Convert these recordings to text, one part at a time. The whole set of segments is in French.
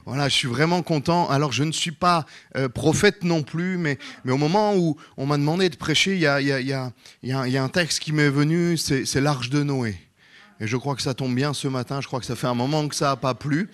Voilà, je suis vraiment content. Alors, je ne suis pas prophète non plus, mais au moment où on m'a demandé de prêcher, il y a un texte qui m'est venu, c'est l'Arche de Noé. Et je crois que ça tombe bien ce matin, je crois que ça fait un moment que ça n'a pas plu.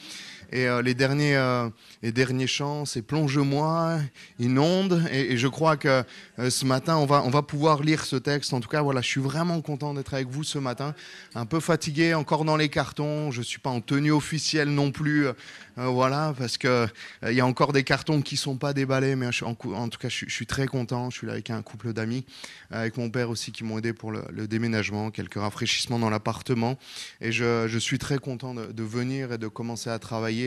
Et les derniers chants, c'est plonge-moi, inonde. Et je crois que ce matin, on va pouvoir lire ce texte. En tout cas, voilà, je suis vraiment content d'être avec vous ce matin. Un peu fatigué, encore dans les cartons. Je ne suis pas en tenue officielle non plus. Voilà, parce qu'il y a encore des cartons qui ne sont pas déballés. Mais en tout cas, je suis très content. Je suis là avec un couple d'amis, avec mon père aussi, qui m'ont aidé pour le déménagement, quelques rafraîchissements dans l'appartement. Et je suis très content de venir et de commencer à travailler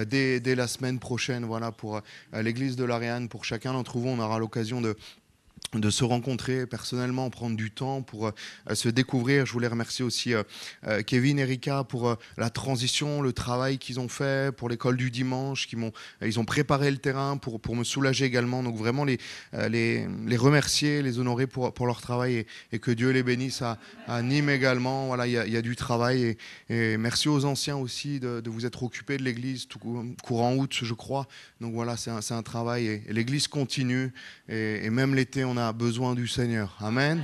dès la semaine prochaine, voilà, pour l'église de l'Ariane. Pour chacun d'entre vous, on aura l'occasion de se rencontrer personnellement, prendre du temps pour se découvrir. Je voulais remercier aussi Kevin et Rika pour la transition, le travail qu'ils ont fait, pour l'école du dimanche, ils ont préparé le terrain pour me soulager également. Donc vraiment les remercier, les honorer pour leur travail et que Dieu les bénisse à Nîmes également. Voilà, il y a du travail et merci aux anciens aussi de vous être occupés de l'église tout courant août, je crois. Donc voilà, c'est un travail et l'église continue et même l'été, on a besoin du Seigneur. Amen.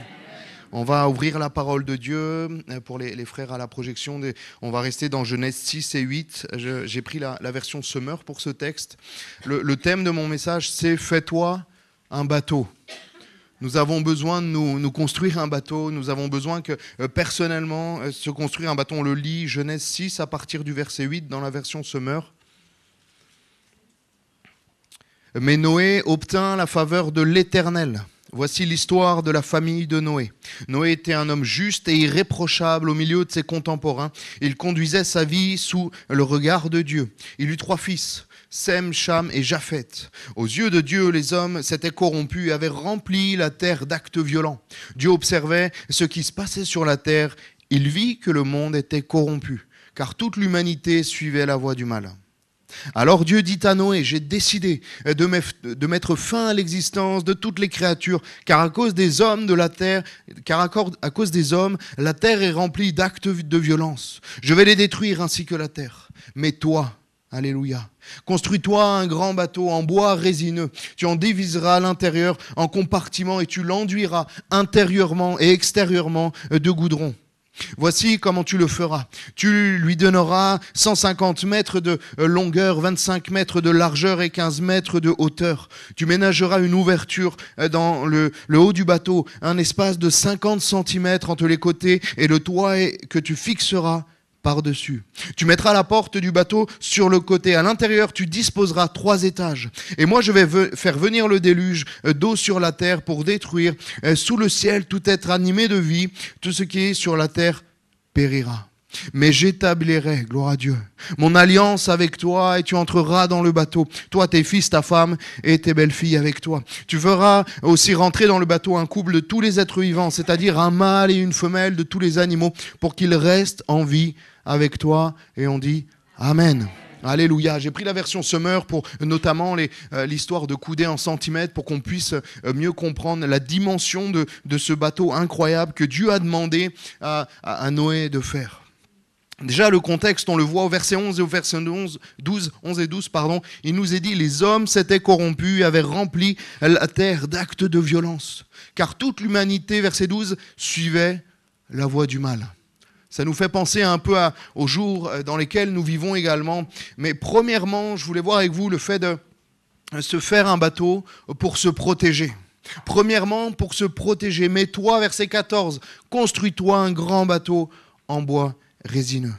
On va ouvrir la parole de Dieu pour les frères à la projection. On va rester dans Genèse 6 et 8. J'ai pris la version Summer pour ce texte. Le thème de mon message, c'est « Fais-toi un bateau ». Nous avons besoin de nous construire un bateau. Nous avons besoin que, personnellement, se construire un bateau. On le lit, Genèse 6, à partir du verset 8, dans la version Summer. Mais Noé obtint la faveur de l'Éternel. Voici l'histoire de la famille de Noé. Noé était un homme juste et irréprochable au milieu de ses contemporains. Il conduisait sa vie sous le regard de Dieu. Il eut 3 fils, Sem, Cham et Japheth. Aux yeux de Dieu, les hommes s'étaient corrompus et avaient rempli la terre d'actes violents. Dieu observait ce qui se passait sur la terre. Il vit que le monde était corrompu, car toute l'humanité suivait la voie du mal. Alors Dieu dit à Noé, j'ai décidé de mettre fin à l'existence de toutes les créatures, car à cause des hommes de la terre, à cause des hommes, la terre est remplie d'actes de violence. Je vais les détruire ainsi que la terre. Mais toi, alléluia, construis-toi un grand bateau en bois résineux. Tu en diviseras l'intérieur en compartiments et tu l'enduiras intérieurement et extérieurement de goudron. Voici comment tu le feras. Tu lui donneras 150 mètres de longueur, 25 mètres de largeur et 15 mètres de hauteur. Tu ménageras une ouverture dans le haut du bateau, un espace de 50 cm entre les côtés et le toit que tu fixeras par-dessus. Tu mettras la porte du bateau sur le côté. À l'intérieur, tu disposeras 3 étages. Et moi, je vais faire venir le déluge d'eau sur la terre pour détruire sous le ciel tout être animé de vie. Tout ce qui est sur la terre périra. Mais j'établirai, gloire à Dieu, mon alliance avec toi et tu entreras dans le bateau. Toi, tes fils, ta femme et tes belles-filles avec toi. Tu feras aussi rentrer dans le bateau un couple de tous les êtres vivants, c'est-à-dire un mâle et une femelle de tous les animaux, pour qu'ils restent en vie avec toi. Et on dit Amen. Alléluia. J'ai pris la version Summer pour notamment l'histoire de couder en centimètres pour qu'on puisse mieux comprendre la dimension de ce bateau incroyable que Dieu a demandé à Noé de faire. Déjà, le contexte, on le voit au verset 11 et au verset 11 et 12, il nous est dit « Les hommes s'étaient corrompus et avaient rempli la terre d'actes de violence. Car toute l'humanité, verset 12, suivait la voie du mal. » Ça nous fait penser un peu aux jours dans lesquels nous vivons également. Mais premièrement, je voulais voir avec vous le fait de se faire un bateau pour se protéger. Premièrement, pour se protéger. Mais toi, verset 14, construis-toi un grand bateau en bois résineux.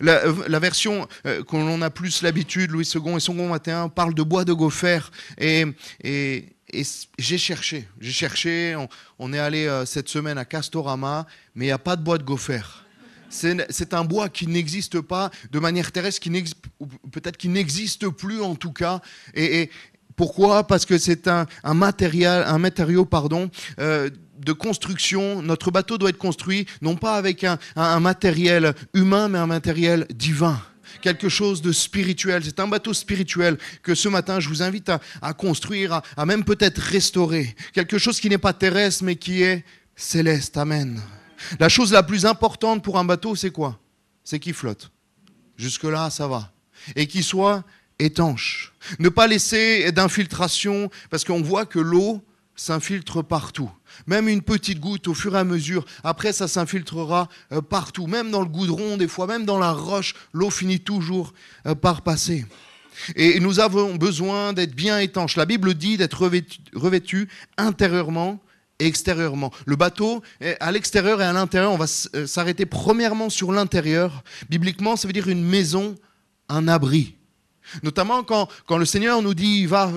La version que l'on a plus l'habitude, Louis II et Second 21, parle de bois de gopher. Et j'ai cherché. On est allé cette semaine à Castorama, mais il n'y a pas de bois de gopher. C'est un bois qui n'existe pas de manière terrestre, peut-être qui n'existe plus en tout cas. Et pourquoi ? Parce que c'est un matériau de construction. Notre bateau doit être construit non pas avec un matériel humain, mais un matériel divin. Quelque chose de spirituel. C'est un bateau spirituel que ce matin, je vous invite à construire, à même peut-être restaurer. Quelque chose qui n'est pas terrestre, mais qui est céleste. Amen. La chose la plus importante pour un bateau, c'est quoi ? C'est qu'il flotte. Jusque-là, ça va. Et qu'il soit étanche. Ne pas laisser d'infiltration, parce qu'on voit que l'eau s'infiltre partout. Même une petite goutte au fur et à mesure, après ça s'infiltrera partout. Même dans le goudron, des fois, même dans la roche, l'eau finit toujours par passer. Et nous avons besoin d'être bien étanches. La Bible dit d'être revêtu intérieurement et extérieurement. Le bateau, à l'extérieur et à l'intérieur, on va s'arrêter premièrement sur l'intérieur. Bibliquement, ça veut dire une maison, un abri. Notamment quand le Seigneur nous dit va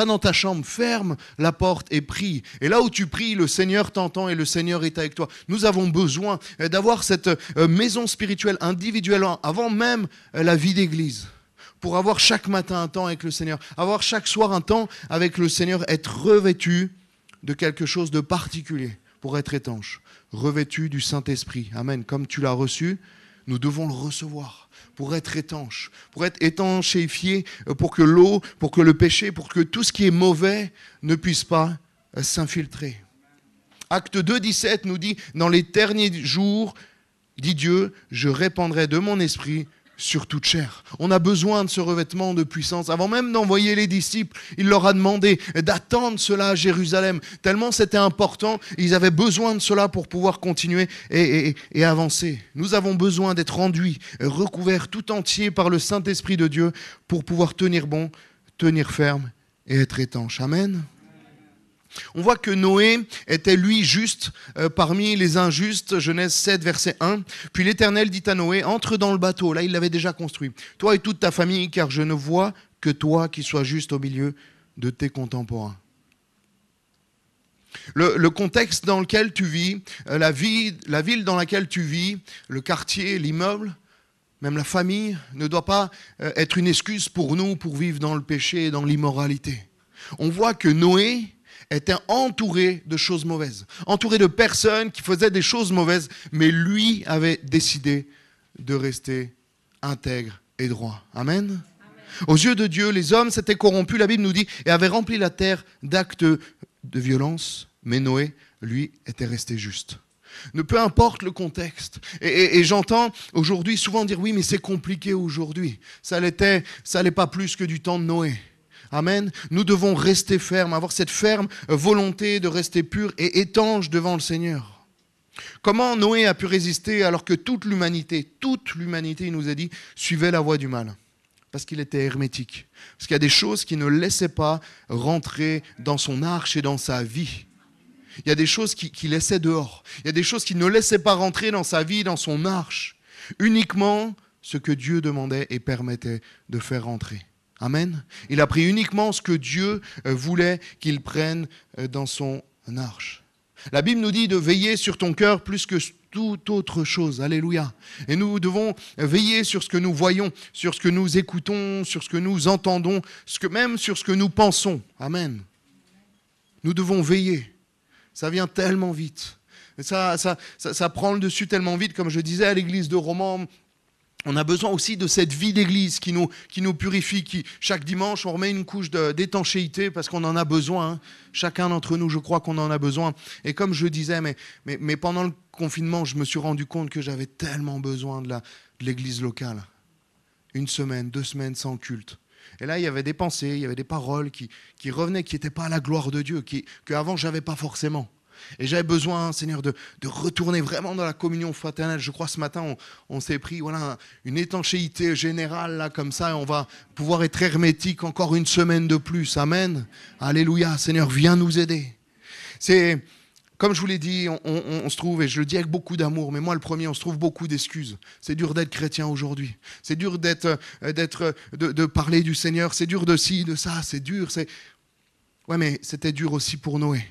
dans ta chambre, ferme la porte et prie. Et là où tu pries, le Seigneur t'entend et le Seigneur est avec toi. Nous avons besoin d'avoir cette maison spirituelle individuelle avant même la vie d'église. Pour avoir chaque matin un temps avec le Seigneur, avoir chaque soir un temps avec le Seigneur, être revêtu de quelque chose de particulier pour être étanche. Revêtu du Saint-Esprit. Amen. Comme tu l'as reçu, nous devons le recevoir pour être étanchéifié, pour que l'eau, pour que le péché, pour que tout ce qui est mauvais ne puisse pas s'infiltrer. Acte 2, 17 nous dit, dans les derniers jours, dit Dieu, je répandrai de mon esprit sur toute chair. On a besoin de ce revêtement de puissance. Avant même d'envoyer les disciples, il leur a demandé d'attendre cela à Jérusalem. Tellement c'était important, ils avaient besoin de cela pour pouvoir continuer et avancer. Nous avons besoin d'être enduits, recouverts tout entier par le Saint-Esprit de Dieu pour pouvoir tenir bon, tenir ferme et être étanche. Amen. On voit que Noé était lui juste parmi les injustes, Genèse 7, verset 1. Puis l'Éternel dit à Noé, entre dans le bateau. Là, il l'avait déjà construit. Toi et toute ta famille, car je ne vois que toi qui sois juste au milieu de tes contemporains. Le contexte dans lequel tu vis, la ville dans laquelle tu vis, le quartier, l'immeuble, même la famille, ne doit pas être une excuse pour nous pour vivre dans le péché et dans l'immoralité. On voit que Noé était entouré de choses mauvaises, entouré de personnes qui faisaient des choses mauvaises, mais lui avait décidé de rester intègre et droit. Amen. Amen. Aux yeux de Dieu, les hommes s'étaient corrompus, la Bible nous dit, et avaient rempli la terre d'actes de violence, mais Noé, lui, était resté juste. Peu importe le contexte. Et j'entends aujourd'hui souvent dire, oui, mais c'est compliqué aujourd'hui. Ça l'est pas plus que du temps de Noé. Amen. Nous devons rester fermes, avoir cette ferme volonté de rester pur et étanche devant le Seigneur. Comment Noé a pu résister alors que toute l'humanité, il nous a dit, suivait la voie du mal? Parce qu'il était hermétique. Parce qu'il y a des choses qui ne laissaient pas rentrer dans son arche et dans sa vie. Il y a des choses qui laissaient dehors. Il y a des choses qui ne laissaient pas rentrer dans sa vie, dans son arche. Uniquement ce que Dieu demandait et permettait de faire rentrer. Amen. Il a pris uniquement ce que Dieu voulait qu'il prenne dans son arche. La Bible nous dit de veiller sur ton cœur plus que toute autre chose. Alléluia. Et nous devons veiller sur ce que nous voyons, sur ce que nous écoutons, sur ce que nous entendons, même sur ce que nous pensons. Amen. Nous devons veiller. Ça vient tellement vite. Ça prend le dessus tellement vite, comme je disais à l'église de Romans. On a besoin aussi de cette vie d'église qui nous purifie, chaque dimanche, on remet une couche d'étanchéité parce qu'on en a besoin. Hein. Chacun d'entre nous, je crois qu'on en a besoin. Et comme je disais, mais pendant le confinement, je me suis rendu compte que j'avais tellement besoin de l'église locale. 1 semaine, 2 semaines sans culte. Et là, il y avait des pensées, il y avait des paroles qui revenaient, qui n'étaient pas à la gloire de Dieu, qu'avant, je n'avais pas forcément. Et j'avais besoin, Seigneur, de retourner vraiment dans la communion fraternelle. Je crois ce matin, on s'est pris une étanchéité générale, là, comme ça, et on va pouvoir être hermétique encore 1 semaine de plus. Amen. Alléluia. Seigneur, viens nous aider. C'est, comme je vous l'ai dit, on se trouve, et je le dis avec beaucoup d'amour, mais moi le premier, on se trouve beaucoup d'excuses. C'est dur d'être chrétien aujourd'hui. C'est dur de parler du Seigneur. C'est dur de ci, de ça. C'est dur. Ouais, mais c'était dur aussi pour Noé.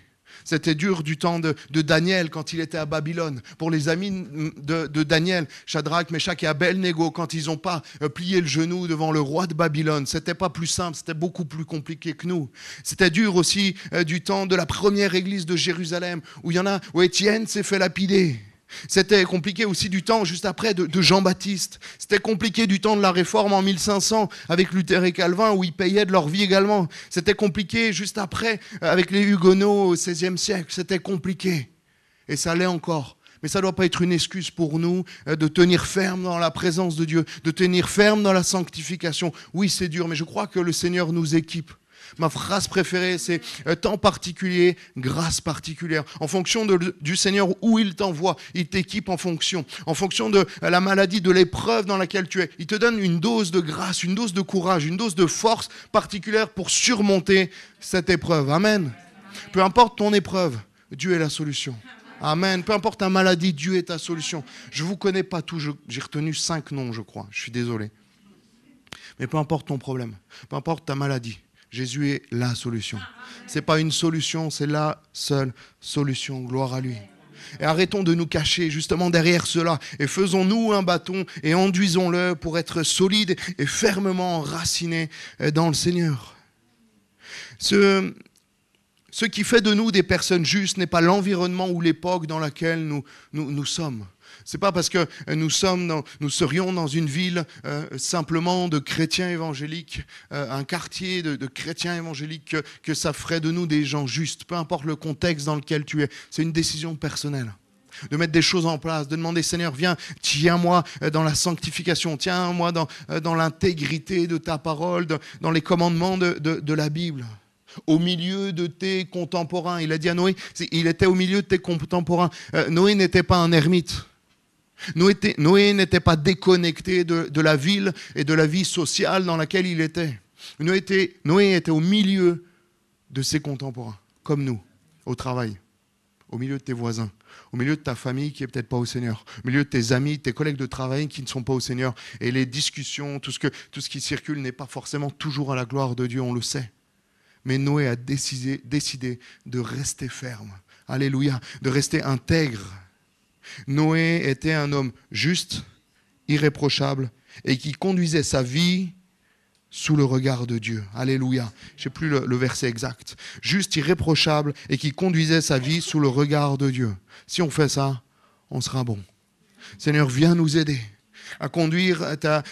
C'était dur du temps de Daniel quand il était à Babylone. Pour les amis de Daniel, Shadrach, Meshach et Abednego, quand ils n'ont pas plié le genou devant le roi de Babylone, c'était pas plus simple, c'était beaucoup plus compliqué que nous. C'était dur aussi du temps de la première église de Jérusalem, où Étienne s'est fait lapider. C'était compliqué aussi du temps juste après de Jean-Baptiste. C'était compliqué du temps de la Réforme en 1500 avec Luther et Calvin où ils payaient de leur vie également. C'était compliqué juste après avec les Huguenots au XVIe siècle. C'était compliqué et ça l'est encore. Mais ça ne doit pas être une excuse pour nous de tenir ferme dans la présence de Dieu, de tenir ferme dans la sanctification. Oui, c'est dur, mais je crois que le Seigneur nous équipe. Ma phrase préférée, c'est temps particulier, grâce particulière. En fonction du Seigneur où il t'envoie, il t'équipe en fonction de la maladie, de l'épreuve dans laquelle tu es. Il te donne une dose de grâce, une dose de courage, une dose de force particulière pour surmonter cette épreuve. Amen. Peu importe ton épreuve, Dieu est la solution. Amen. Peu importe ta maladie, Dieu est ta solution. Je ne vous connais pas tous, j'ai retenu 5 noms, je crois. Je suis désolé. Mais peu importe ton problème, peu importe ta maladie, Jésus est la solution. Ce n'est pas une solution, c'est la seule solution. Gloire à lui. Et arrêtons de nous cacher justement derrière cela. Et faisons-nous un bâton et enduisons-le pour être solide et fermement enraciné dans le Seigneur. Ce qui fait de nous des personnes justes n'est pas l'environnement ou l'époque dans laquelle nous sommes. Ce n'est pas parce que nous serions dans une ville simplement de chrétiens évangéliques, un quartier de chrétiens évangéliques, que ça ferait de nous des gens justes. Peu importe le contexte dans lequel tu es, c'est une décision personnelle. De mettre des choses en place, de demander Seigneur, viens, tiens-moi dans la sanctification, tiens-moi dans l'intégrité de ta parole, dans les commandements de la Bible. Au milieu de tes contemporains. Il a dit à Noé, il était au milieu de tes contemporains. Noé n'était pas un ermite. Noé n'était pas déconnecté de la ville et de la vie sociale dans laquelle il était. Noé était au milieu de ses contemporains, comme nous, au travail, au milieu de tes voisins, au milieu de ta famille qui n'est peut-être pas au Seigneur, au milieu de tes amis, tes collègues de travail qui ne sont pas au Seigneur. Et les discussions, tout ce qui circule n'est pas forcément toujours à la gloire de Dieu, on le sait. Mais Noé a décidé de rester ferme. Alléluia, de rester intègre. Noé était un homme juste, irréprochable, et qui conduisait sa vie sous le regard de Dieu. Alléluia. Je ne sais plus le verset exact. Juste, irréprochable, et qui conduisait sa vie sous le regard de Dieu. Si on fait ça, on sera bon. Seigneur, viens nous aider à conduire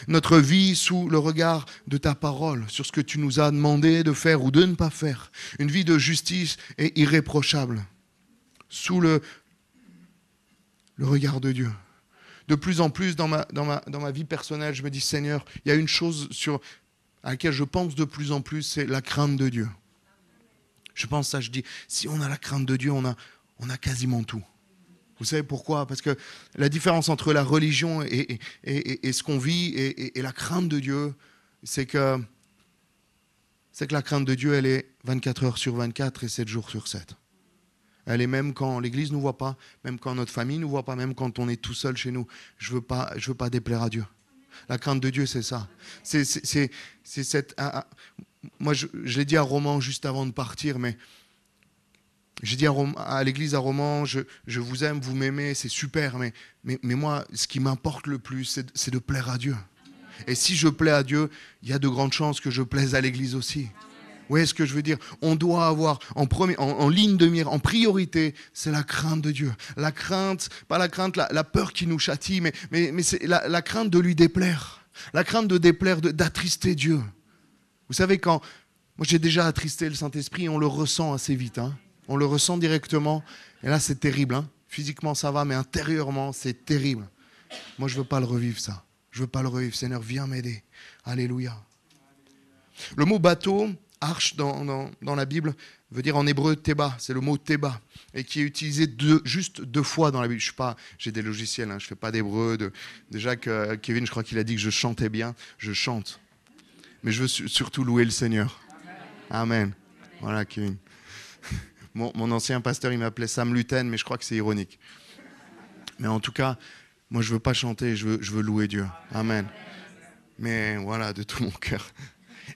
notre vie sous le regard de ta parole, sur ce que tu nous as demandé de faire ou de ne pas faire. Une vie de justice et irréprochable, sous le regard de Dieu. De plus en plus dans ma vie personnelle, je me dis Seigneur, il y a une chose à laquelle je pense de plus en plus, c'est la crainte de Dieu. Je pense ça, je dis, si on a la crainte de Dieu, on a quasiment tout. Vous savez pourquoi ? Parce que la différence entre la religion et ce qu'on vit et la crainte de Dieu, c'est que la crainte de Dieu, elle est 24 heures sur 24 et 7 jours sur 7. Elle est même quand l'Église ne nous voit pas, même quand notre famille ne nous voit pas, même quand on est tout seul chez nous. Je veux pas déplaire à Dieu. La crainte de Dieu, c'est ça. C'est cette... Moi, je l'ai dit à Romans juste avant de partir, mais j'ai dit à l'église à Romans, je vous aime, vous m'aimez, c'est super, mais moi, ce qui m'importe le plus, c'est de plaire à Dieu. Et si je plais à Dieu, il y a de grandes chances que je plaise à l'église aussi. Vous voyez ce que je veux dire ? On doit avoir en ligne de mire, en priorité, c'est la crainte de Dieu. La crainte, pas la crainte, la peur qui nous châtie, mais c'est la crainte de lui déplaire. La crainte de déplaire, d'attrister Dieu. Vous savez, moi j'ai déjà attristé le Saint-Esprit, on le ressent assez vite. On le ressent directement. Et là, c'est terrible. Physiquement, ça va, mais intérieurement, c'est terrible. Moi, je ne veux pas le revivre, ça. Je ne veux pas le revivre. Seigneur, viens m'aider. Alléluia. Le mot bateau, arche dans la Bible, veut dire en hébreu théba. C'est le mot théba. Et qui est utilisé juste 2 fois dans la Bible. J'ai des logiciels, je ne fais pas d'hébreu. Déjà que Kevin, je crois qu'il a dit que je chantais bien. Je chante. Mais je veux surtout louer le Seigneur. Amen. Voilà, Kevin. Mon ancien pasteur, il m'appelait Sam Luten, mais je crois que c'est ironique. Mais en tout cas, moi, je ne veux pas chanter, je veux louer Dieu. Amen. Mais voilà, de tout mon cœur.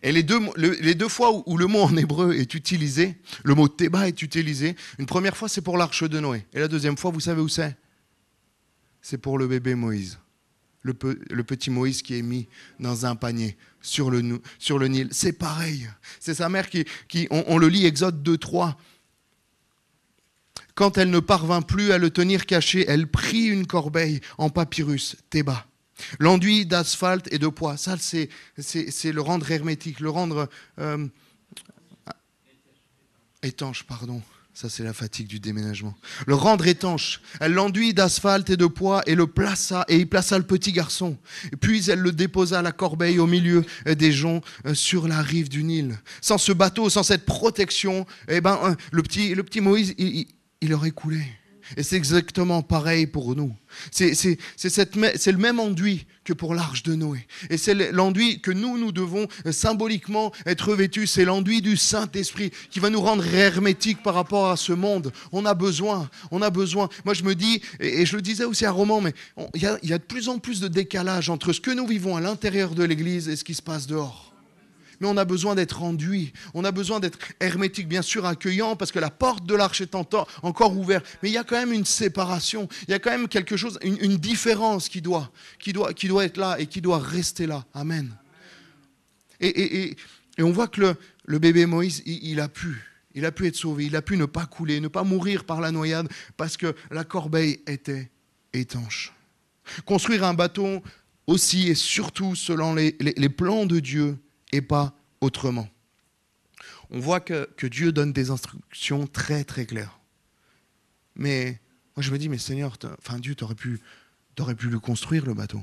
Et les deux fois où le mot en hébreu est utilisé, le mot théba est utilisé, une première fois, c'est pour l'arche de Noé. Et la deuxième fois, vous savez où c'est ? C'est pour le bébé Moïse. Le petit Moïse qui est mis dans un panier sur le Nil. C'est pareil. C'est sa mère qui on le lit, Exode 2:3. Quand elle ne parvint plus à le tenir caché, elle prit une corbeille en papyrus, théba, l'enduit d'asphalte et de poids. Ça, c'est le rendre hermétique, le rendre étanche, pardon. Ça, c'est la fatigue du déménagement. Le rendre étanche. Elle l'enduit d'asphalte et de poids et il plaça le petit garçon. Et puis, elle le déposa à la corbeille au milieu des joncs sur la rive du Nil. Sans ce bateau, sans cette protection, le petit Moïse, il aurait coulé. Et c'est exactement pareil pour nous. C'est le même enduit que pour l'arche de Noé. Et c'est l'enduit que nous devons symboliquement être revêtus. C'est l'enduit du Saint-Esprit qui va nous rendre hermétiques par rapport à ce monde. On a besoin. Moi, je me dis, et je le disais aussi à Roman, mais il y a de plus en plus de décalage entre ce que nous vivons à l'intérieur de l'Église et ce qui se passe dehors. Mais on a besoin d'être enduit, on a besoin d'être hermétique, bien sûr accueillant, parce que la porte de l'arche est encore ouverte. Mais il y a quand même une séparation, il y a quand même quelque chose, une différence qui doit être là et qui doit rester là. Amen. Et on voit que le bébé Moïse, il a pu être sauvé, il a pu ne pas couler, ne pas mourir par la noyade, parce que la corbeille était étanche. Construire un bateau aussi et surtout selon les plans de Dieu, et pas autrement. On voit que Dieu donne des instructions très très claires. Mais moi je me dis, mais Seigneur, Dieu, t'aurais pu le construire le bateau.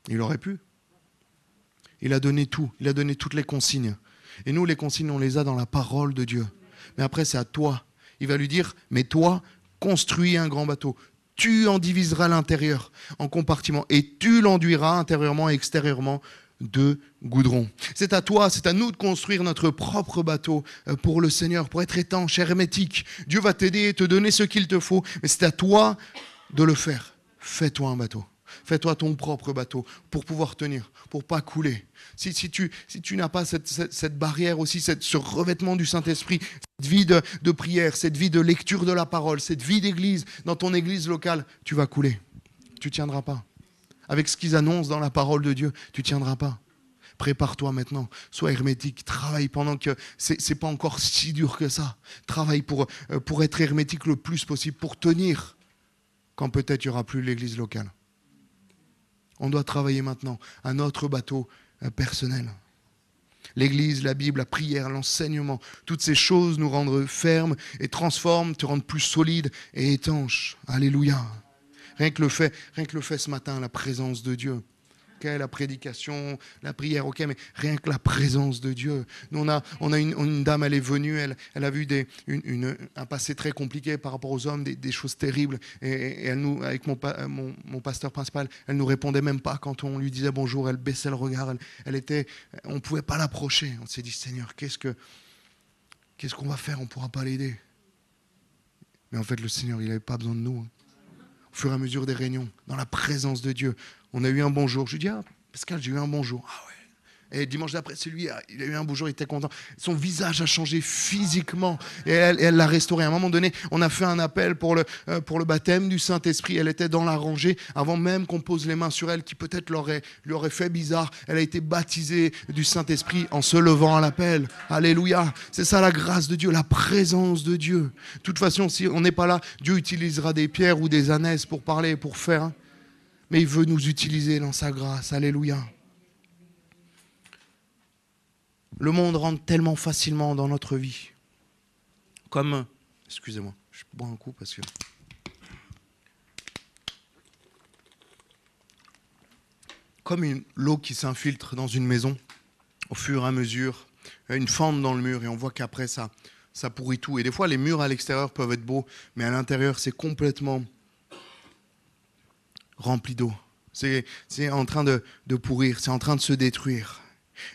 Il aurait pu. Il a donné tout, il a donné toutes les consignes. Et nous, les consignes, on les a dans la parole de Dieu. Mais après, c'est à toi. Il va lui dire, mais toi, construis un grand bateau. Tu en diviseras l'intérieur en compartiments et tu l'enduiras intérieurement et extérieurement de goudron. C'est à toi, c'est à nous de construire notre propre bateau pour le Seigneur, pour être étanche, hermétique. Dieu va t'aider et te donner ce qu'il te faut, mais c'est à toi de le faire. Fais-toi un bateau. Fais-toi ton propre bateau pour pouvoir tenir, pour pas couler. Si tu n'as pas cette barrière aussi, ce revêtement du Saint-Esprit, cette vie de prière, cette vie de lecture de la parole, cette vie d'église, dans ton église locale, tu vas couler. Tu ne tiendras pas. Avec ce qu'ils annoncent dans la parole de Dieu, tu ne tiendras pas. Prépare-toi maintenant, sois hermétique, travaille pendant que c'est pas encore si dur que ça. Travaille pour être hermétique le plus possible, pour tenir quand peut-être il n'y aura plus l'église locale. On doit travailler maintenant à notre bateau personnel. L'église, la Bible, la prière, l'enseignement, toutes ces choses nous rendent fermes et transforment, te rendent plus solides et étanches. Alléluia. Rien que le fait ce matin, la présence de Dieu. Okay, la prédication, la prière, ok, mais rien que la présence de Dieu. Nous, on a une dame, elle est venue, elle a vu un passé très compliqué par rapport aux hommes, des choses terribles. Et elle nous, avec mon pasteur principal, elle nous répondait même pas quand on lui disait bonjour. Elle baissait le regard. On ne pouvait pas l'approcher. On s'est dit, Seigneur, qu'est-ce qu'on va faire? On ne pourra pas l'aider. Mais en fait, le Seigneur, il n'avait pas besoin de nous. Au fur et à mesure des réunions, dans la présence de Dieu, on a eu un bonjour. Je lui dis, Pascal, j'ai eu un bonjour. Ah ouais. Et dimanche d'après, c'est lui, il a eu un bonjour, il était content. Son visage a changé physiquement et elle l'a restauré. À un moment donné, on a fait un appel pour le baptême du Saint-Esprit. Elle était dans la rangée avant même qu'on pose les mains sur elle, qui peut-être lui aurait fait bizarre. Elle a été baptisée du Saint-Esprit en se levant à l'appel. Alléluia. C'est ça la grâce de Dieu, la présence de Dieu. De toute façon, si on n'est pas là, Dieu utilisera des pierres ou des ânesse pour parler, pour faire. Mais il veut nous utiliser dans sa grâce. Alléluia. Le monde rentre tellement facilement dans notre vie. Excusez-moi, je bois un coup parce que... Comme l'eau qui s'infiltre dans une maison, au fur et à mesure, une fente dans le mur, et on voit qu'après ça pourrit tout. Et des fois, les murs à l'extérieur peuvent être beaux, mais à l'intérieur, c'est complètement rempli d'eau. C'est en train de pourrir, c'est en train de se détruire.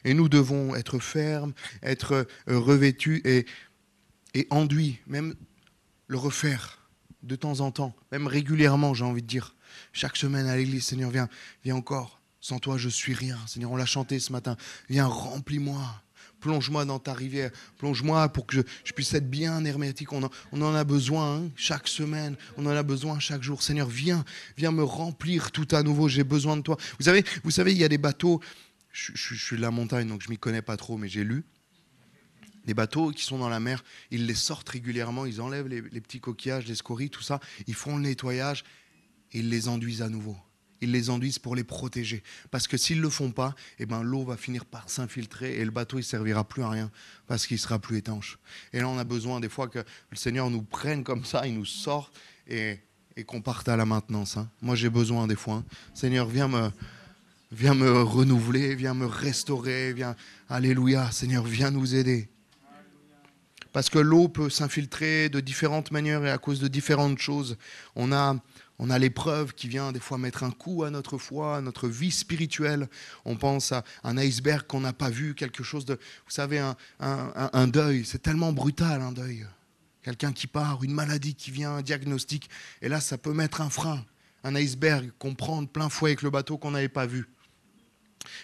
Et nous devons être fermes, être revêtus et enduits, même le refaire de temps en temps, même régulièrement, j'ai envie de dire. Chaque semaine à l'église, Seigneur, viens encore. Sans toi, je suis rien. Seigneur, on l'a chanté ce matin. Viens, remplis-moi. Plonge-moi dans ta rivière. Plonge-moi pour que je puisse être bien hermétique. On en a besoin chaque semaine. On en a besoin chaque jour. Seigneur, viens me remplir tout à nouveau. J'ai besoin de toi. Vous savez, il y a des bateaux... Je suis de la montagne, donc je ne m'y connais pas trop, mais j'ai lu. Des bateaux qui sont dans la mer, ils les sortent régulièrement, ils enlèvent les petits coquillages, les scories, tout ça. Ils font le nettoyage et ils les enduisent à nouveau. ils les enduisent pour les protéger. Parce que s'ils ne le font pas, eh ben, l'eau va finir par s'infiltrer et le bateau ne servira plus à rien parce qu'il ne sera plus étanche. Et là, on a besoin des fois que le Seigneur nous prenne comme ça, il nous sorte et qu'on parte à la maintenance. Hein. Moi, j'ai besoin des fois. Hein. Seigneur, viens me renouveler, viens me restaurer, viens, alléluia, Seigneur, viens nous aider. Parce que l'eau peut s'infiltrer de différentes manières et à cause de différentes choses. On a l'épreuve qui vient des fois mettre un coup à notre foi, à notre vie spirituelle. On pense à un iceberg qu'on n'a pas vu, quelque chose de... Vous savez, un deuil, c'est tellement brutal un deuil. Quelqu'un qui part, une maladie qui vient, un diagnostic. Et là, ça peut mettre un frein, un iceberg qu'on prend de plein fouet avec le bateau qu'on n'avait pas vu.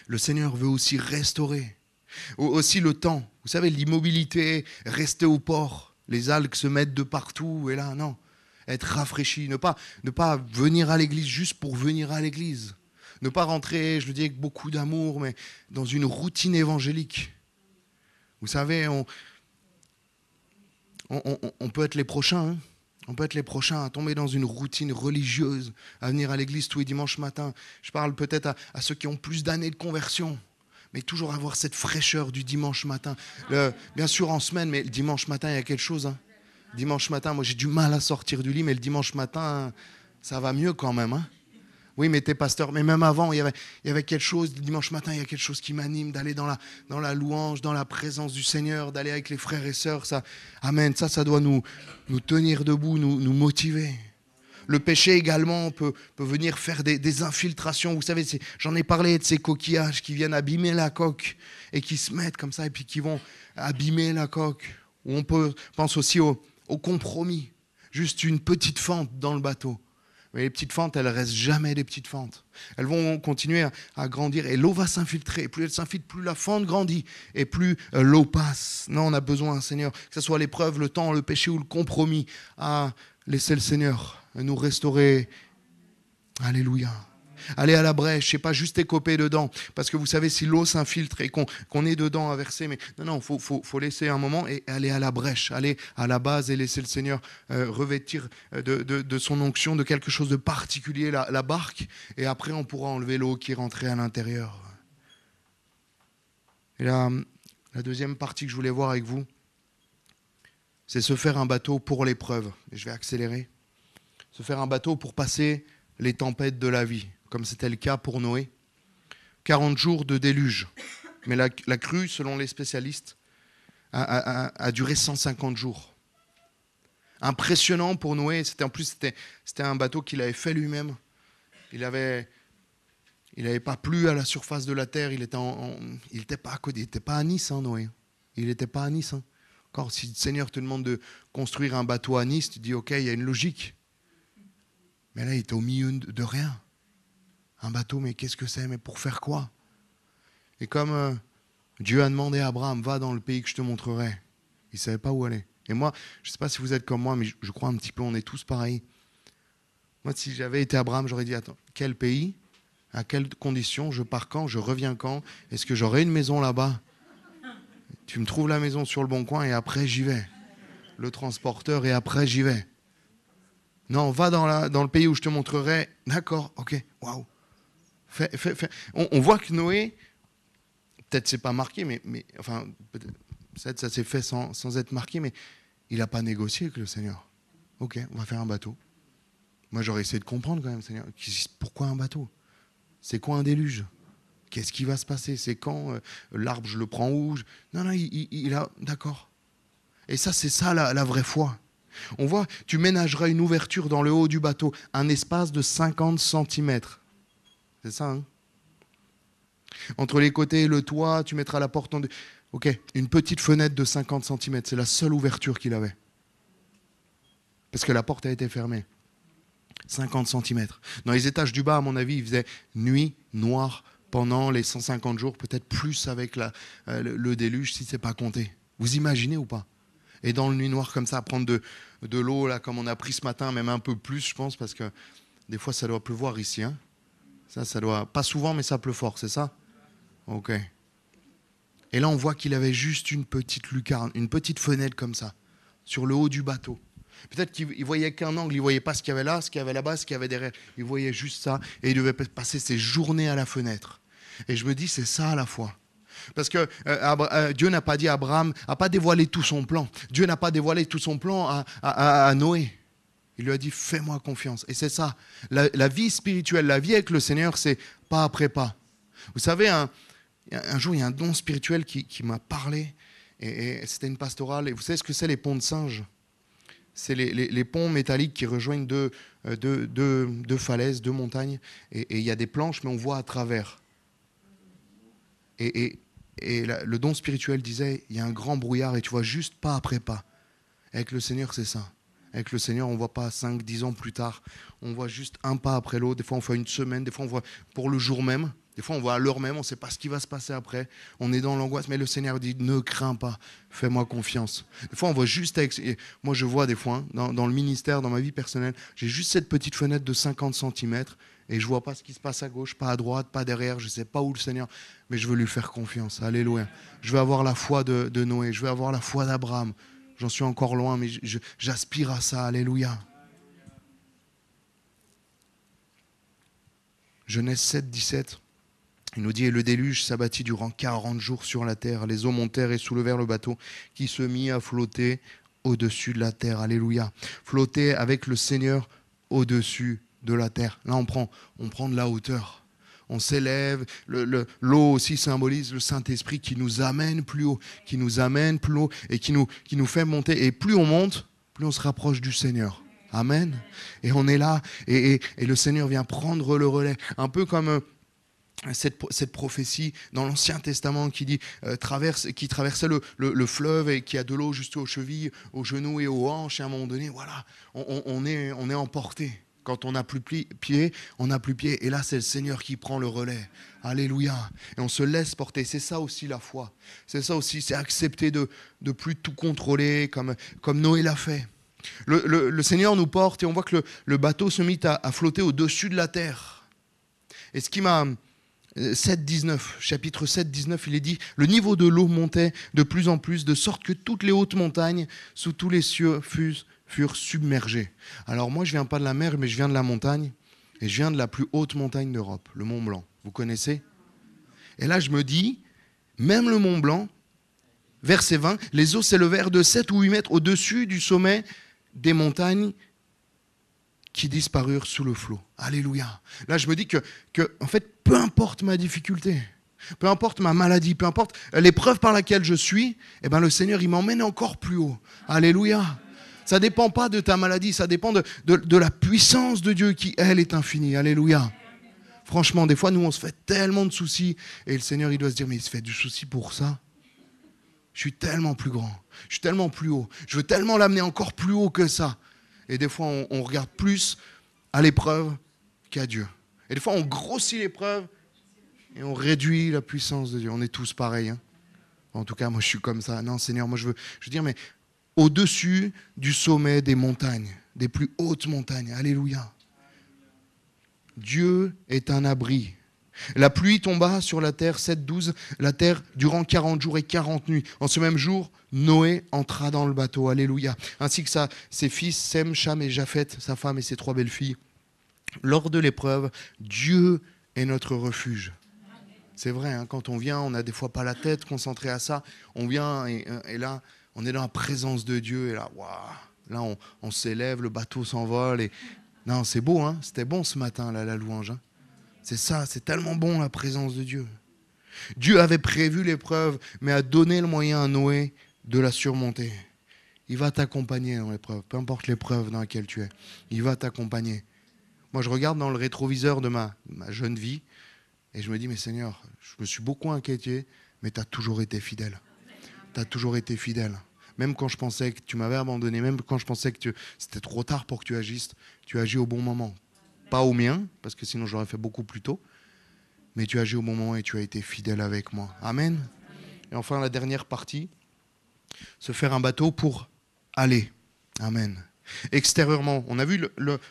Le Seigneur veut aussi restaurer. Aussi le temps. Vous savez, l'immobilité, rester au port, les algues se mettent de partout, et là, non. Être rafraîchi, ne pas venir à l'église juste pour venir à l'église. Ne pas rentrer, je le dis avec beaucoup d'amour, mais dans une routine évangélique. Vous savez, on peut être les prochains, hein. On peut être les prochains à tomber dans une routine religieuse, à venir à l'église tous les dimanches matins. Je parle peut-être à ceux qui ont plus d'années de conversion. Mais toujours avoir cette fraîcheur du dimanche matin. Bien sûr en semaine, mais le dimanche matin, il y a quelque chose. Hein. Dimanche matin, moi j'ai du mal à sortir du lit, mais le dimanche matin, ça va mieux quand même. Hein. Oui, mais t'es pasteur. Mais même avant, il y avait quelque chose. Le dimanche matin, il y a quelque chose qui m'anime, d'aller dans la louange, dans la présence du Seigneur, d'aller avec les frères et sœurs. Ça, amen, ça doit nous tenir debout, nous motiver. Le péché également peut venir faire des infiltrations. Vous savez, j'en ai parlé de ces coquillages qui viennent abîmer la coque et qui se mettent comme ça et puis qui vont abîmer la coque. Ou pense aussi au compromis. Juste une petite fente dans le bateau. Mais les petites fentes, elles ne restent jamais des petites fentes. Elles vont continuer à grandir et l'eau va s'infiltrer. Plus elle s'infiltre, plus la fente grandit et plus l'eau passe. Non, on a besoin, Seigneur, que ce soit l'épreuve, le temps, le péché ou le compromis, à laisser le Seigneur nous restaurer. Alléluia. Aller à la brèche, c'est pas juste écoper dedans. Parce que vous savez, si l'eau s'infiltre et qu'on est dedans à verser, mais non, faut laisser un moment et aller à la brèche, aller à la base et laisser le Seigneur revêtir de son onction, de quelque chose de particulier, la barque. Et après, on pourra enlever l'eau qui est rentrée à l'intérieur. Et là, la deuxième partie que je voulais voir avec vous, c'est se faire un bateau pour l'épreuve. Et je vais accélérer. Se faire un bateau pour passer les tempêtes de la vie, comme c'était le cas pour Noé. 40 jours de déluge. Mais la crue, selon les spécialistes, a duré 150 jours. Impressionnant pour Noé. C'était un bateau qu'il avait fait lui-même. Il n'avait pas plu à la surface de la terre. Il n'était pas à Nice, hein, Noé. Il n'était pas à Nice. Hein. Encore, si le Seigneur te demande de construire un bateau à Nice, tu dis, ok, il y a une logique. Mais là, il était au milieu de rien. Un bateau, mais qu'est-ce que c'est? Mais pour faire quoi? Et comme Dieu a demandé à Abraham, va dans le pays que je te montrerai. Il ne savait pas où aller. Et moi, je ne sais pas si vous êtes comme moi, mais je crois un petit peu, on est tous pareils. Moi, si j'avais été Abraham, j'aurais dit, attends, quel pays? À quelles conditions? Je pars quand? Je reviens quand? Est-ce que j'aurai une maison là-bas? Tu me trouves la maison sur le bon coin et après j'y vais. Le transporteur et après j'y vais. Non, va dans le pays où je te montrerai. D'accord, ok, waouh. On voit que Noé, peut-être c'est pas marqué, mais enfin, peut-être ça s'est fait sans être marqué, mais il n'a pas négocié avec le Seigneur. Ok, on va faire un bateau. Moi, j'aurais essayé de comprendre quand même, Seigneur. Pourquoi un bateau? C'est quoi un déluge? Qu'est-ce qui va se passer? C'est quand? L'arbre, je le prends où? Non, il a... D'accord. Et ça, c'est ça la vraie foi. On voit, tu ménageras une ouverture dans le haut du bateau, un espace de 50 cm. C'est ça, hein? Entre les côtés et le toit, tu mettras la porte en... Ok, une petite fenêtre de 50 cm, c'est la seule ouverture qu'il avait. Parce que la porte a été fermée. 50 cm. Dans les étages du bas, à mon avis, il faisait nuit noire pendant les 150 jours, peut-être plus avec le déluge, si ce n'est pas compté. Vous imaginez ou pas? Et dans le nuit noir comme ça, à prendre de l'eau, là, comme on a pris ce matin, même un peu plus, je pense, parce que des fois, ça doit pleuvoir ici. Hein. Ça doit... Pas souvent, mais ça pleut fort, c'est ça? Ok. Et là, on voit qu'il avait juste une petite lucarne, une petite fenêtre comme ça, sur le haut du bateau. Peut-être qu'il voyait qu'un angle, il ne voyait pas ce qu'il y avait là, ce qu'il y avait là-bas, ce qu'il y avait derrière. Il voyait juste ça et il devait passer ses journées à la fenêtre. Et je me dis, c'est ça la foi. Parce que Dieu n'a pas dit à Abraham, n'a pas dévoilé tout son plan. Dieu n'a pas dévoilé tout son plan à Noé. Il lui a dit, fais-moi confiance. Et c'est ça, la vie spirituelle, la vie avec le Seigneur, c'est pas après pas. Vous savez, un jour, il y a un don spirituel qui m'a parlé. Et c'était une pastorale. Et vous savez ce que c'est les ponts de singes? C'est les ponts métalliques qui rejoignent deux falaises, deux montagnes. Et il y a des planches, mais on voit à travers. Et le don spirituel disait, il y a un grand brouillard et tu vois juste pas après pas. Avec le Seigneur, c'est ça. Avec le Seigneur, on ne voit pas 5, 10 ans plus tard. On voit juste un pas après l'autre. Des fois, on fait une semaine. Des fois, on voit pour le jour même. Des fois, on voit à l'heure même. On ne sait pas ce qui va se passer après. On est dans l'angoisse. Mais le Seigneur dit, ne crains pas. Fais-moi confiance. Des fois, on voit juste avec... Moi, je vois des fois, dans le ministère, dans ma vie personnelle, j'ai juste cette petite fenêtre de 50 cm et je ne vois pas ce qui se passe à gauche, pas à droite, pas derrière. Je ne sais pas où le Seigneur... Mais je veux lui faire confiance. Alléluia. Je veux avoir la foi de Noé. Je veux avoir la foi d'Abraham. J'en suis encore loin, mais j'aspire à ça. Alléluia. Genèse 7, 17. Il nous dit, et le déluge s'abattit durant 40 jours sur la terre. Les eaux montèrent et soulevèrent le bateau qui se mit à flotter au-dessus de la terre. Alléluia. Flotter avec le Seigneur au-dessus de la terre. Là, on prend de la hauteur. On s'élève. L'eau aussi symbolise le Saint-Esprit qui nous amène plus haut, qui nous amène plus haut et qui nous fait monter. Et plus on monte, plus on se rapproche du Seigneur. Amen. Et on est là et le Seigneur vient prendre le relais. Un peu comme... Cette prophétie dans l'Ancien Testament qui dit qui traversait le fleuve et qui a de l'eau juste aux chevilles, aux genoux et aux hanches. Et à un moment donné, voilà, on est emporté. Quand on n'a plus pied, on n'a plus pied. Et là, c'est le Seigneur qui prend le relais. Alléluia. Et on se laisse porter. C'est ça aussi la foi. C'est ça aussi, c'est accepter de plus tout contrôler comme Noé l'a fait. Le Seigneur nous porte et on voit que le bateau se mit à flotter au-dessus de la terre. Et ce qui m'a... 7,19, chapitre 7, 19, il est dit « Le niveau de l'eau montait de plus en plus, de sorte que toutes les hautes montagnes, sous tous les cieux, furent submergées. » Alors moi, je ne viens pas de la mer, mais je viens de la montagne, et je viens de la plus haute montagne d'Europe, le Mont Blanc. Vous connaissez? Et là, je me dis, même le Mont Blanc, verset 20, les eaux s'élevèrent de 7 ou 8 mètres au-dessus du sommet des montagnes qui disparurent sous le flot. Alléluia. Là, je me dis que en fait, peu importe ma difficulté, peu importe ma maladie, peu importe l'épreuve par laquelle je suis, eh ben, le Seigneur, il m'emmène encore plus haut. Alléluia. Ça ne dépend pas de ta maladie, ça dépend de la puissance de Dieu qui, elle, est infinie. Alléluia. Franchement, des fois, nous, on se fait tellement de soucis et le Seigneur, il doit se dire, mais il se fait du souci pour ça. Je suis tellement plus grand, je suis tellement plus haut, je veux tellement l'amener encore plus haut que ça. Et des fois, on regarde plus à l'épreuve qu'à Dieu. Et des fois, on grossit l'épreuve et on réduit la puissance de Dieu. On est tous pareils. Hein. En tout cas, moi, je suis comme ça. Non, Seigneur, moi, je veux dire, mais au-dessus du sommet des montagnes, des plus hautes montagnes. Alléluia. Dieu est un abri. La pluie tomba sur la terre, 7-12, la terre durant 40 jours et 40 nuits. En ce même jour, Noé entra dans le bateau, alléluia, ainsi que ses fils Sem, Cham et Japheth, sa femme et ses 3 belles-filles. Lors de l'épreuve, Dieu est notre refuge. C'est vrai, hein, quand on vient, on n'a des fois pas la tête concentrée à ça. On vient et là, on est dans la présence de Dieu et là, waouh, là on s'élève, le bateau s'envole. Et... Non, c'est beau, hein, c'était bon ce matin, là, la louange. Hein. C'est ça, c'est tellement bon la présence de Dieu. Dieu avait prévu l'épreuve, mais a donné le moyen à Noé de la surmonter. Il va t'accompagner dans l'épreuve, peu importe l'épreuve dans laquelle tu es. Il va t'accompagner. Moi, je regarde dans le rétroviseur de ma jeune vie et je me dis, mais Seigneur, je me suis beaucoup inquiété, mais tu as toujours été fidèle. Tu as toujours été fidèle. Même quand je pensais que tu m'avais abandonné, même quand je pensais que c'était trop tard pour que tu agisses, tu agis au bon moment. Pas au mien, parce que sinon j'aurais fait beaucoup plus tôt. Mais tu as agi au bon moment et tu as été fidèle avec moi. Amen. Et enfin, la dernière partie, se faire un bateau pour aller. Amen. Extérieurement, on a vu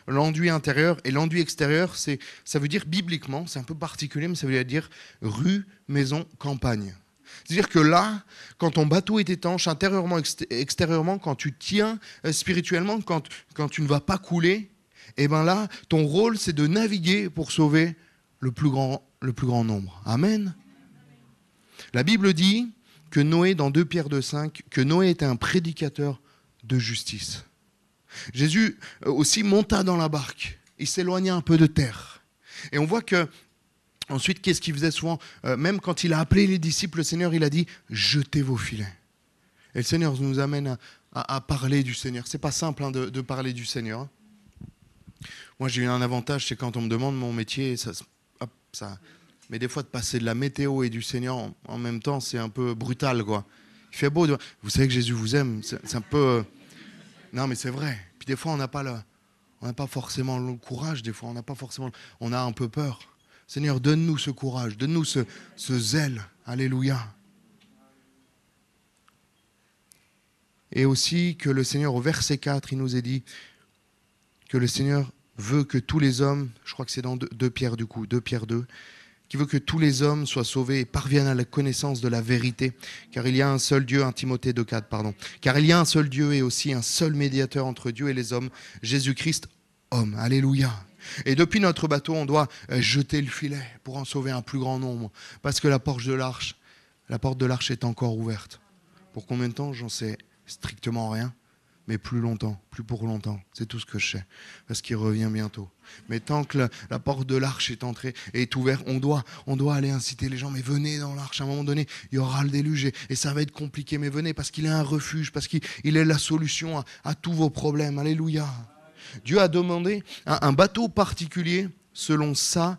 l'enduit intérieur et l'enduit extérieur, ça veut dire bibliquement, c'est un peu particulier, mais ça veut dire rue, maison, campagne. C'est-à-dire que là, quand ton bateau est étanche, intérieurement, extérieurement, quand tu tiens spirituellement, quand tu ne vas pas couler, et bien là, ton rôle, c'est de naviguer pour sauver le plus grand nombre. Amen. La Bible dit que Noé, dans 2 Pierre 2,5, que Noé était un prédicateur de justice. Jésus aussi monta dans la barque. Il s'éloigna un peu de terre. Et on voit que, ensuite, qu'est-ce qu'il faisait souvent? Même quand il a appelé les disciples, le Seigneur, il a dit « Jetez vos filets ». Et le Seigneur nous amène à parler du Seigneur. C'est pas simple hein, de parler du Seigneur. Moi, j'ai eu un avantage, c'est quand on me demande mon métier, mais des fois, de passer de la météo et du Seigneur en même temps, c'est un peu brutal, quoi. Il fait beau. Vous savez que Jésus vous aime. C'est un peu... Non, mais c'est vrai. Puis des fois, on n'a pas forcément le courage. Des fois, on a un peu peur. Seigneur, donne-nous ce courage. Donne-nous ce zèle. Alléluia. Et aussi que le Seigneur, au verset 4, il nous est dit que le Seigneur veut que tous les hommes, je crois que c'est dans 2 Pierre du coup, 2 Pierre 2, qui veut que tous les hommes soient sauvés et parviennent à la connaissance de la vérité, car il y a un seul Dieu, 1 Timothée 2,4, pardon, car il y a un seul Dieu et aussi un seul médiateur entre Dieu et les hommes, Jésus-Christ, homme. Alléluia. Et depuis notre bateau, on doit jeter le filet pour en sauver un plus grand nombre, parce que la porte de l'arche est encore ouverte. Pour combien de temps? J'en sais strictement rien. Mais plus longtemps, plus pour longtemps. C'est tout ce que je sais. Parce qu'il revient bientôt. Mais tant que la porte de l'arche est entrée et est ouverte, on doit aller inciter les gens. Mais venez dans l'arche. À un moment donné, il y aura le déluge et ça va être compliqué. Mais venez parce qu'il est un refuge, parce qu'il est la solution à tous vos problèmes. Alléluia. Dieu a demandé un bateau particulier selon sa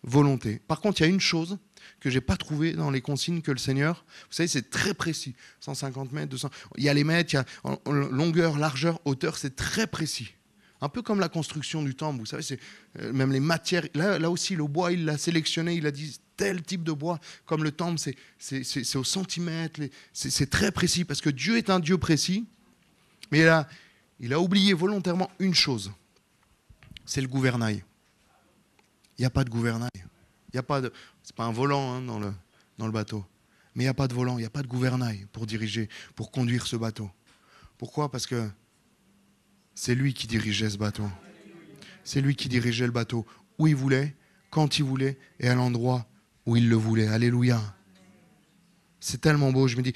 volonté. Par contre, il y a une chose que je n'ai pas trouvé dans les consignes que le Seigneur... Vous savez, c'est très précis. 150 mètres, 200... Il y a les mètres, il y a longueur, largeur, hauteur, c'est très précis. Un peu comme la construction du temple, vous savez, c'est même les matières... Là aussi, le bois, il l'a sélectionné, il a dit tel type de bois. Comme le temple, c'est au centimètre, c'est très précis, parce que Dieu est un Dieu précis, mais il a oublié volontairement une chose, c'est le gouvernail. Il n'y a pas de gouvernail. C'est pas un volant hein, dans le bateau. Mais il n'y a pas de volant, il n'y a pas de gouvernail pour diriger, pour conduire ce bateau. Pourquoi? Parce que c'est lui qui dirigeait ce bateau. C'est lui qui dirigeait le bateau où il voulait, quand il voulait et à l'endroit où il le voulait. Alléluia. C'est tellement beau, je me dis...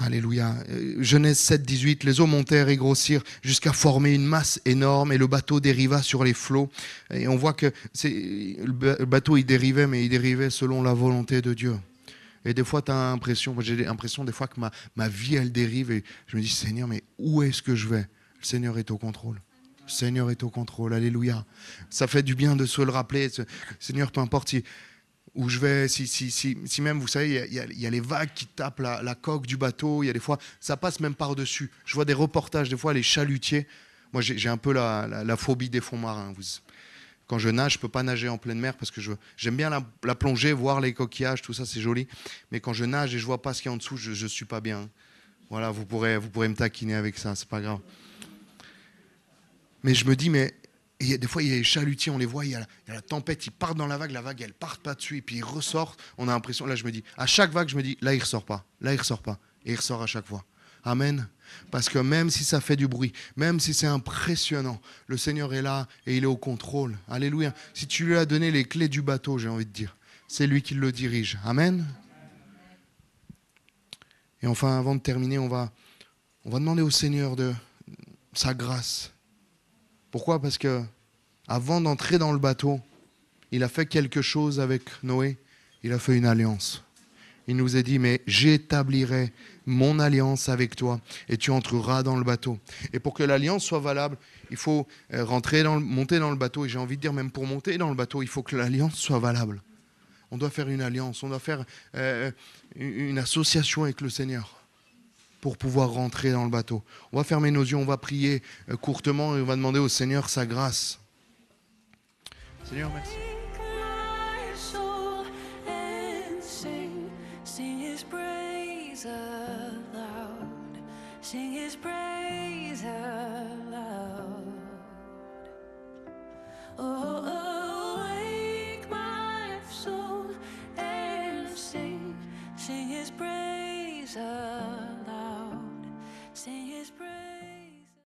Alléluia. Genèse 7, 18, les eaux montèrent et grossirent jusqu'à former une masse énorme et le bateau dériva sur les flots. Et on voit que le bateau, il dérivait selon la volonté de Dieu. Et des fois, tu as l'impression, j'ai l'impression des fois que ma vie, elle dérive et je me dis, Seigneur, mais où est-ce que je vais? Le Seigneur est au contrôle. Le Seigneur est au contrôle. Alléluia. Ça fait du bien de se le rappeler. Seigneur, peu importe où je vais, si même, vous savez, il y a les vagues qui tapent la coque du bateau, il y a des fois, ça passe même par-dessus. Je vois des reportages, des fois, les chalutiers. Moi, j'ai un peu la phobie des fonds marins. Quand je nage, je ne peux pas nager en pleine mer parce que j'aime bien la plongée, voir les coquillages, tout ça, c'est joli. Mais quand je nage et je ne vois pas ce qu'il y a en dessous, je ne suis pas bien. Voilà, vous pourrez me taquiner avec ça, c'est pas grave. Mais je me dis, et des fois, il y a les chalutiers, on les voit, il y a la tempête, ils partent dans la vague, elle part pas dessus, et puis ils ressortent. On a l'impression, là, je me dis, à chaque vague, je me dis, là, il ressort pas, et il ressort à chaque fois. Amen. Parce que même si ça fait du bruit, même si c'est impressionnant, le Seigneur est là et il est au contrôle. Alléluia. Si tu lui as donné les clés du bateau, j'ai envie de dire, c'est lui qui le dirige. Amen. Et enfin, avant de terminer, on va demander au Seigneur de sa grâce. Pourquoi? Parce que avant d'entrer dans le bateau, il a fait quelque chose avec Noé. Il a fait une alliance. Il nous a dit, mais j'établirai mon alliance avec toi et tu entreras dans le bateau. Et pour que l'alliance soit valable, il faut monter dans le bateau. Et j'ai envie de dire, même pour monter dans le bateau, il faut que l'alliance soit valable. On doit faire une alliance, on doit faire une association avec le Seigneur pour pouvoir rentrer dans le bateau. On va fermer nos yeux, on va prier courtement et on va demander au Seigneur sa grâce. Seigneur, merci. Sing his praise aloud. Sing his praise.